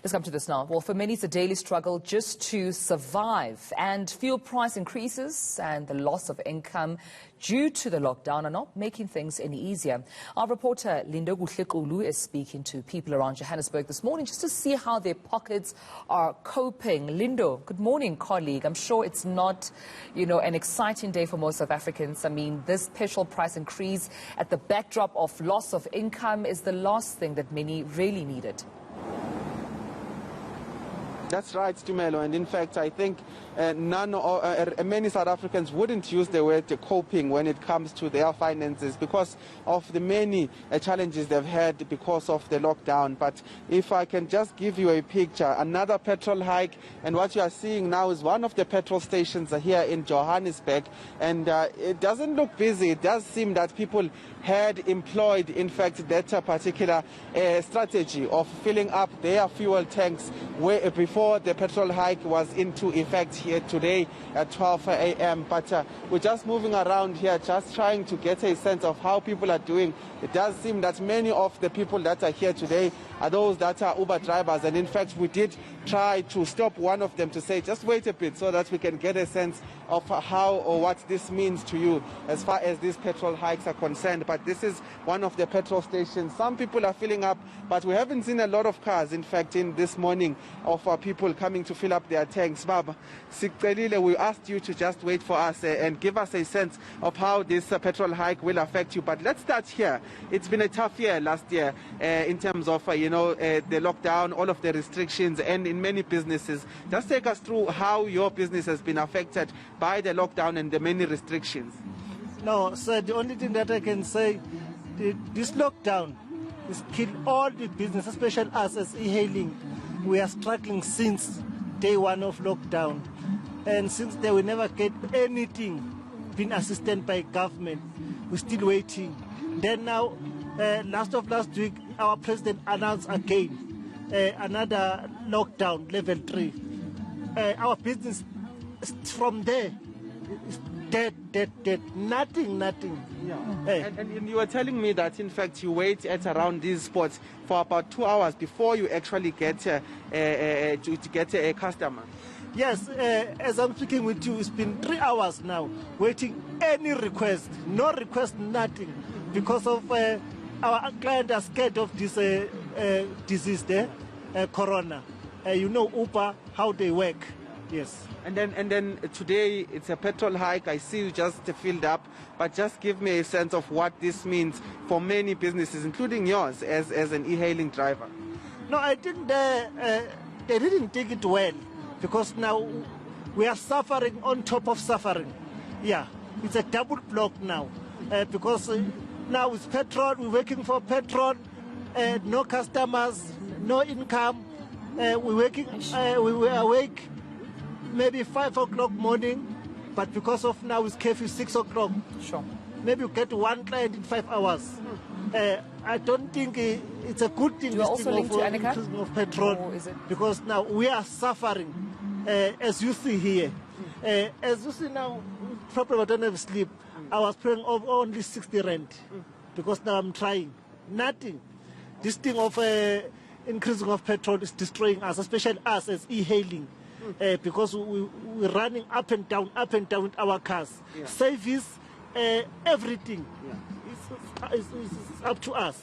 Let's come to this now. Well, for many, it's a daily struggle just to survive. And fuel price increases and the loss of income due to the lockdown are not making things any easier. Our reporter, Lindo Guhlekulu, is speaking to people around Johannesburg this morning just to see how their pockets are coping. Lindo, good morning, colleague. I'm sure it's not, an exciting day for most South Africans. I mean, this petrol price increase at the backdrop of loss of income is the last thing that many really needed. That's right, Tumelo, and in fact I think many South Africans wouldn't use the word coping when it comes to their finances because of the many challenges they've had because of the lockdown. But if I can just give you a picture, another petrol hike, and what you are seeing now is one of the petrol stations here in Johannesburg, and it doesn't look busy. It does seem that people had employed, in fact, that particular strategy of filling up their fuel tanks before the petrol hike was into effect here today at 12 a.m. But we're just moving around here, just trying to get a sense of how people are doing. It does seem that many of the people that are here today are those that are Uber drivers. And in fact, we did try to stop one of them to say, just wait a bit so that we can get a sense of how or what this means to you as far as these petrol hikes are concerned. But this is one of the petrol stations. Some people are filling up, but we haven't seen a lot of cars, in fact, in this morning of people coming to fill up their tanks. Baba, we asked you to just wait for us and give us a sense of how this petrol hike will affect you. But let's start here. It's been a tough year last year in terms of, the lockdown, all of the restrictions, and in many businesses. Just take us through how your business has been affected by the lockdown and the many restrictions. No, sir, the only thing that I can say, this lockdown has killed all the business, especially us as e-hailing. We are struggling since day one of lockdown. And since then, we never get anything being assisted by government. We're still waiting. Then now, last week, our president announced again another lockdown, level 3. Our business from there is dead. Nothing. Yeah. And you were telling me that, in fact, you wait at around these spots for about 2 hours before you actually get to get a customer. Yes, as I'm speaking with you, it's been 3 hours now, waiting any request. No request, nothing. Because of our client are scared of this disease there, corona. Uber, how they work. Yes. And then today it's a petrol hike. I see you just filled up, but just give me a sense of what this means for many businesses, including yours as an e-hailing driver. No, I think they didn't take it well because now we are suffering on top of suffering. Yeah, it's a double block now because now it's petrol. We're working for petrol, no customers, no income. We're working. We were awake maybe 5 o'clock morning, but because of now it's curfew 6 o'clock. Sure. Maybe you get one client in 5 hours. I don't think it's a good thing. You are also linked to eNCA? Of petrol, or is it? Because now we are suffering, as you see here. As you see now, probably I don't have sleep. I was paying only 60 rand because now I'm trying. Nothing. This thing of increasing of petrol is destroying us, especially us as e-hailing. Because we're running up and down with our cars. Yeah. Service, everything. Yeah. It's up to us.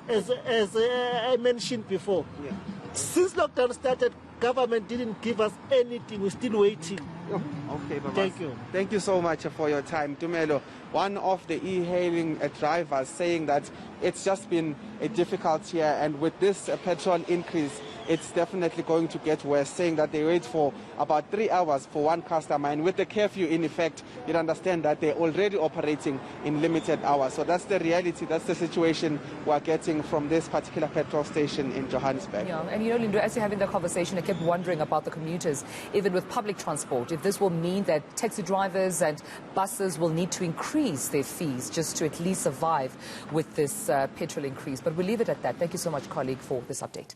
Yeah. As I mentioned before, yeah. Since lockdown started, government didn't give us anything. We're still waiting. Okay, Baba. Thank you. Thank you so much for your time. Tumelo, one of the e-hailing drivers, saying that it's just been a difficult year, and with this petrol increase, it's definitely going to get worse, saying that they wait for about 3 hours for one customer, and with the curfew in effect, you'd understand that they're already operating in limited hours. So that's the reality, that's the situation we're getting from this particular petrol station in Johannesburg. Yeah, and Lindo, as you're having the conversation, I kept wondering about the commuters, even with public transport, if this will mean that taxi drivers and buses will need to increase their fees just to at least survive with this petrol increase. But we'll leave it at that. Thank you so much, colleague, for this update.